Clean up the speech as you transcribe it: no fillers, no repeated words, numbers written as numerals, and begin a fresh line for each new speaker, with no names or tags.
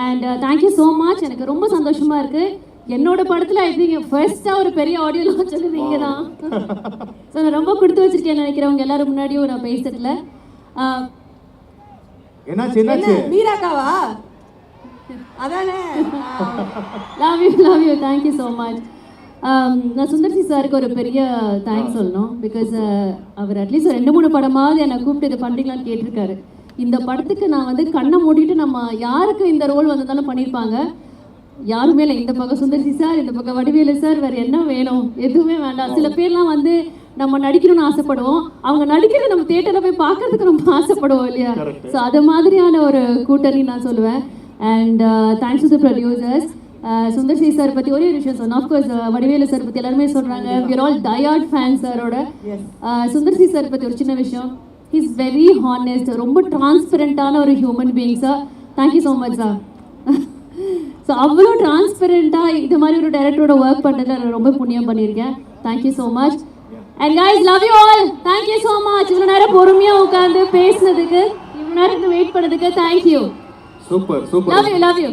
And thank you so much. எனக்கு ரொம்ப சந்தோஷமாக இருக்குது. என்னோட படத்தில் ஐ திங்க் ஃபர்ஸ்ட்டாக ஒரு பெரிய ஆடியோ லான்ச் வந்து நீங்கள் தான். ஸோ நான் ரொம்ப கொடுத்து வச்சிருக்கேன் நினைக்கிறவங்க எல்லாரும் முன்னாடியும் நான் பேசுறதுல.
என்னாச்சு
மீராக்காவா? அதானே.
Love you thank you so much. நான் சுந்தர்சி சாருக்கு ஒரு பெரிய தேங்க்ஸ் சொல்லணும். பிகாஸ் அவர் அட்லீஸ்ட் ஒரு 2-3 படமாவது என்னை கூப்பிட்டு இது பண்ணுறீங்களான்னு கேட்டிருக்காரு. இந்த படத்துக்கு நான் வந்து கண்ணை மூடிட்டு நம்ம யாருக்கு இந்த ரோல் வந்ததாலும் பண்ணியிருப்பாங்க. யாருமே இல்லை. இந்த பக்கம் சுந்தர்சி சார், இந்த பக்கம் வடிவேலு சார், வேறு என்ன வேணும்? எதுவுமே வேண்டாம். சில பேர்லாம் வந்து நம்ம நடிக்கணும்னு ஆசைப்படுவோம். அவங்க நடிக்கிறது நம்ம தியேட்டரில் போய் பார்க்கறதுக்கு ரொம்ப ஆசைப்படுவோம் இல்லையா? ஸோ அது மாதிரியான ஒரு கூட்டணி நான் சொல்லுவேன். And thanks to the producers. Sundar C sir பற்றி ஒரே ஒரு விஷயம் சொன்னேன். ஆஃப்கோர்ஸ் வடிவேலு சார் பற்றி எல்லாருமே சொல்கிறாங்க. We are all diehard fans சாரோட. சுந்தர்சி சார் பற்றி ஒரு சின்ன விஷயம். He is very honest. ரொம்ப டிரான்ஸ்பரண்டான ஒரு human being sir. Thank you so much sir. So அவ்வளோ டிரான்ஸ்பரண்ட்டாக இது மாதிரி ஒரு டைரக்டரோட ஒர்க் பண்ணுறதுல நான் ரொம்ப புண்ணியம் பண்ணியிருக்கேன். Thank you so much. And guys love you all. Thank you so much. இவ்வளோ நேரம் பொறுமையாக உட்காந்து பேசுனதுக்கு, இவ்வளோ நேரத்துக்கு வெயிட் பண்ணதுக்கு தேங்க்யூ.
சூப்பர்.
Love you.